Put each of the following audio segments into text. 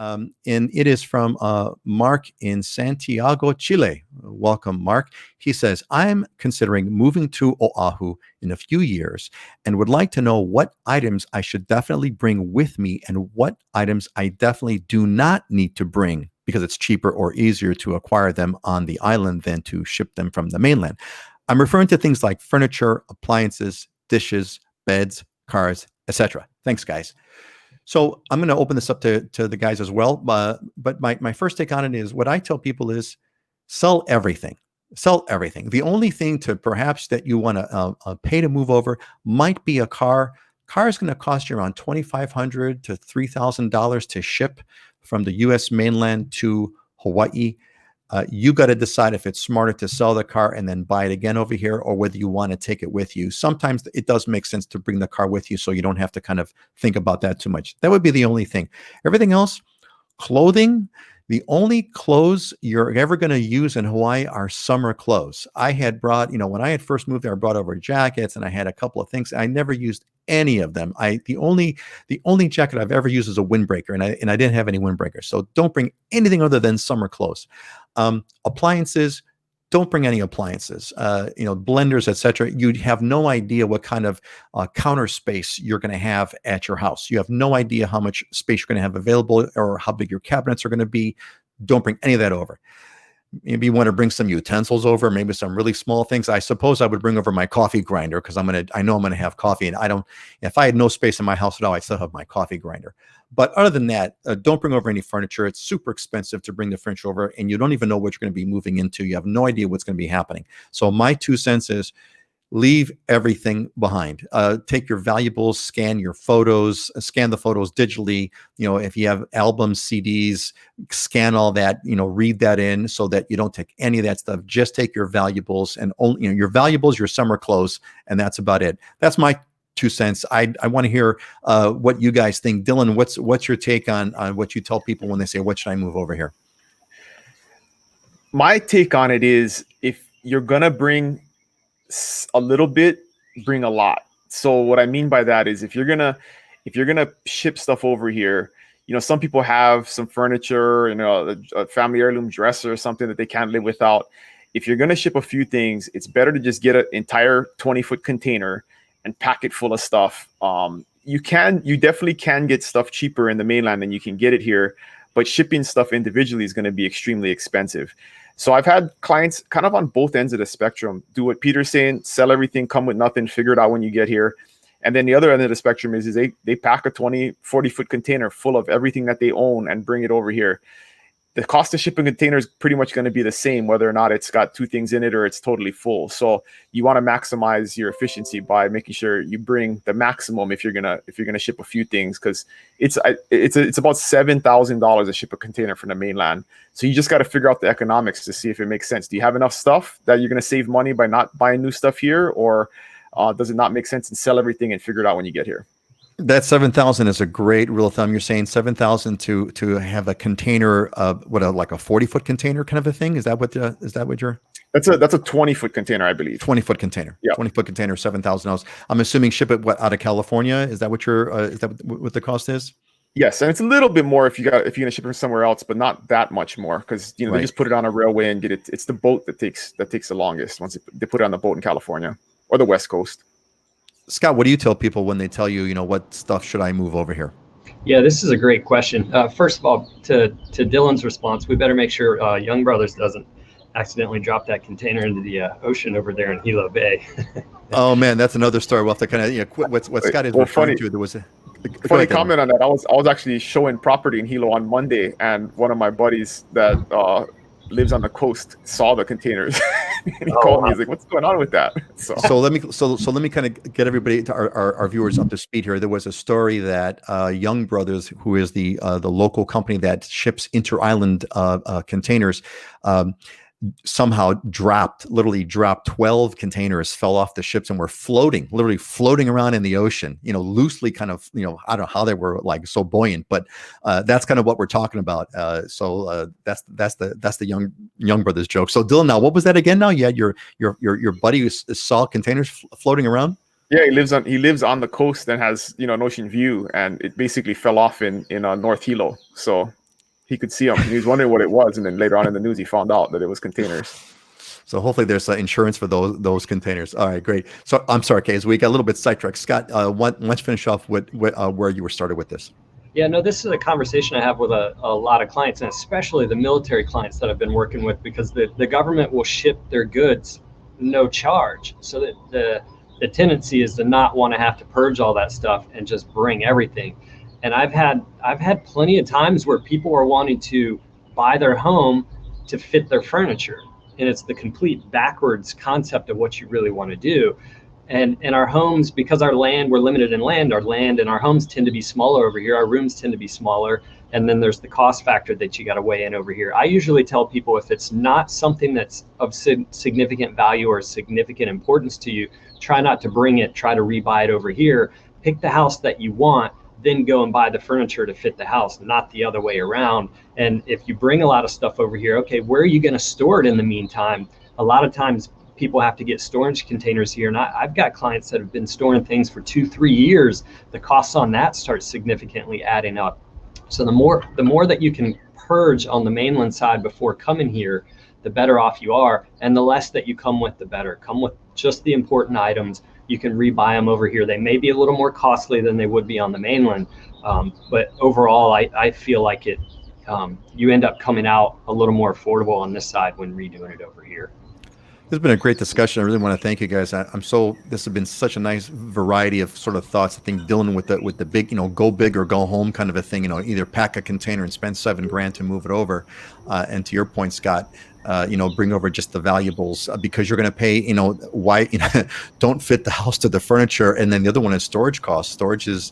And it is from Mark in Santiago, Chile. Welcome, Mark. He says, I'm considering moving to Oahu in a few years and would like to know what items I should definitely bring with me and what items I definitely do not need to bring because it's cheaper or easier to acquire them on the island than to ship them from the mainland. I'm referring to things like furniture, appliances, dishes, beds, cars, etc. Thanks, guys. So I'm going to open this up to the guys as well. But my first take on it is what I tell people is sell everything. Sell everything. The only thing to perhaps that you want to pay to move over might be a car. Car is going to cost you around $2,500 to $3,000 to ship from the U.S. mainland to Hawaii. You got to decide if it's smarter to sell the car and then buy it again over here, or whether you want to take it with you. Sometimes it does make sense to bring the car with you so you don't have to kind of think about that too much. That would be the only thing. Everything else, clothing, the only clothes you're ever going to use in Hawaii are summer clothes. I had brought, when I had first moved there, I brought over jackets and I had a couple of things. I never used any of them. The only jacket I've ever used is a windbreaker, and I didn't have any windbreakers. So don't bring anything other than summer clothes. Appliances, don't bring any appliances. Blenders, etc. You'd have no idea what kind of counter space you're going to have at your house. You have no idea how much space you're going to have available or how big your cabinets are going to be. Don't bring any of that over. Maybe you want to bring some utensils over, maybe some really small things. I suppose I would bring over my coffee grinder because I know I'm going to have coffee, and if I had no space in my house at all, I still have my coffee grinder. But other than that, don't bring over any furniture. It's super expensive to bring the furniture over, and you don't even know what you're going to be moving into. You have no idea what's going to be happening. So my 2 cents is leave everything behind. Take your valuables, scan your photos, scan the photos digitally. If you have albums, CDs, scan all that, read that in so that you don't take any of that stuff. Just take your valuables and only, your valuables, your summer clothes, and that's about it. That's my 2 cents. I want to hear what you guys think. Dylan, what's your take on what you tell people when they say, what should I move over here? My take on it is, if you're going to bring a little bit, bring a lot. So what I mean by that is, if you're gonna ship stuff over here, some people have some furniture, a family heirloom dresser or something that they can't live without. If you're gonna ship a few things, it's better to just get an entire 20-foot container and pack it full of stuff. You definitely can get stuff cheaper in the mainland than you can get it here, but shipping stuff individually is going to be extremely expensive. So I've had clients kind of on both ends of the spectrum do what Peter's saying: sell everything, come with nothing, figure it out when you get here. And then the other end of the spectrum is they pack a 40-foot container full of everything that they own and bring it over here. The cost of shipping container is pretty much going to be the same, whether or not it's got 2 things in it or it's totally full. So you want to maximize your efficiency by making sure you bring the maximum if you're gonna ship a few things, because it's about $7,000 to ship a container from the mainland. So you just got to figure out the economics to see if it makes sense. Do you have enough stuff that you're going to save money by not buying new stuff here, or does it not make sense and sell everything and figure it out when you get here? That 7,000 is a great rule of thumb. You're saying 7,000 to have a container of like a 40-foot container kind of a thing. Is that what you're? That's a 20-foot container, I believe. 20-foot container. Yeah. 20-foot container, $7,000. I'm assuming ship it out of California. Is that what what the cost is? Yes, and it's a little bit more if you're gonna ship it somewhere else, but not that much more, because Right. They just put it on a railway and get it. It's the boat that takes the longest once they put it on the boat in California or the West Coast. Scott, what do you tell people when they tell you, what stuff should I move over here? Yeah, this is a great question. First of all, to Dylan's response, we better make sure Young Brothers doesn't accidentally drop that container into the ocean over there in Hilo Bay. Oh man, that's another story. We'll have to kind of what Scott is referring to. There was a funny comment on that. I was actually showing property in Hilo on Monday, and one of my buddies that lives on the coast saw the containers. And he called me. He's like, "What's going on with that?" So let me kind of get everybody, our viewers, up to speed here. There was a story that Young Brothers, who is the local company that ships inter-island containers, somehow literally dropped 12 containers, fell off the ships, and were literally floating around in the ocean, loosely kind of, I don't know how they were like so buoyant, but that's kind of what we're talking about. So that's the Young Brothers joke. So Dylan, now what was that again? Now you had your buddy who saw containers floating around. Yeah, he lives on the coast and has an ocean view, and it basically fell off in North Hilo. So He could see them. He was wondering what it was, and then later on in the news, he found out that it was containers. So hopefully there's insurance for those containers. All right, great. So I'm sorry, Kay, as we got a little bit sidetracked. Scott, let's finish off with where you were started with this. Yeah, no, this is a conversation I have with a lot of clients, and especially the military clients that I've been working with, because the government will ship their goods no charge. So that the tendency is to not want to have to purge all that stuff and just bring everything. And I've had plenty of times where people are wanting to buy their home to fit their furniture. And it's the complete backwards concept of what you really want to do. And our homes, because we're limited in land, our land and our homes tend to be smaller over here. Our rooms tend to be smaller. And then there's the cost factor that you got to weigh in over here. I usually tell people, if it's not something that's of significant value or significant importance to you, try not to bring it, try to rebuy it over here. Pick the house that you want, then go and buy the furniture to fit the house, not the other way around. And if you bring a lot of stuff over here, okay, where are you going to store it in the meantime? A lot of times people have to get storage containers here. And I've got clients that have been storing things for 2-3 years. The costs on that start significantly adding up. So the more that you can purge on the mainland side before coming here, the better off you are. And the less that you come with, the better. Come with just the important items. You can rebuy them over here. They may be a little more costly than they would be on the mainland, but overall, I feel like you end up coming out a little more affordable on this side when redoing it over here. This has been a great discussion. I really want to thank you guys. This has been such a nice variety of sort of thoughts. I think dealing with the big, go big or go home kind of a thing, either pack a container and spend $7,000 to move it over. And to your point, Scott, bring over just the valuables because you're going to pay, why, don't fit the house to the furniture. And then the other one is storage costs. Storage is,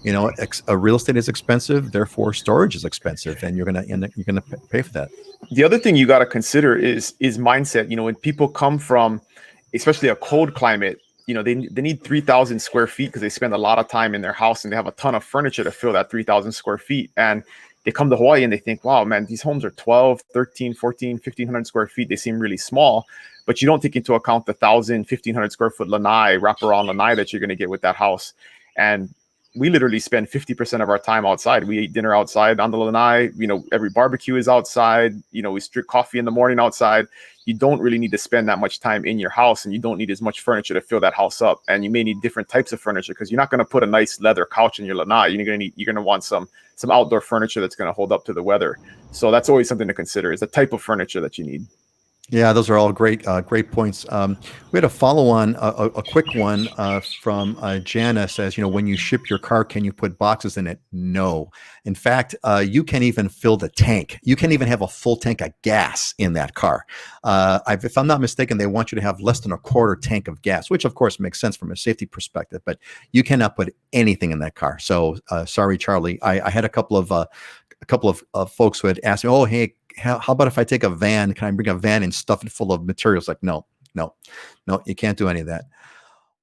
real estate is expensive, therefore storage is expensive, and you're going to pay for that. The other thing you got to consider is mindset. When people come from, especially a cold climate, they need 3,000 square feet because they spend a lot of time in their house and they have a ton of furniture to fill that 3,000 square feet. And they come to Hawaii and they think, wow, man, these homes are 12, 13, 14, 1,500 square feet. They seem really small, but you don't take into account the 1,000, 1,500 square foot lanai, wraparound lanai that you're going to get with that house. And we literally spend 50% of our time outside. We eat dinner outside on the lanai. Every barbecue is outside. We drink coffee in the morning outside. You don't really need to spend that much time in your house, and you don't need as much furniture to fill that house up. And you may need different types of furniture because you're not going to put a nice leather couch in your lanai. You're going to want some outdoor furniture that's going to hold up to the weather. So that's always something to consider, is the type of furniture that you need. Yeah, those are all great points. We had a follow-on, a quick one from Jana says, when you ship your car, can you put boxes in it? No. In fact, you can't even fill the tank. You can't even have a full tank of gas in that car. If I'm not mistaken, they want you to have less than a quarter tank of gas, which of course makes sense from a safety perspective, but you cannot put anything in that car. So sorry, Charlie. I had a couple of folks who had asked me, oh, hey, how about if I take a van? Can I bring a van and stuff it full of materials? Like, no, you can't do any of that.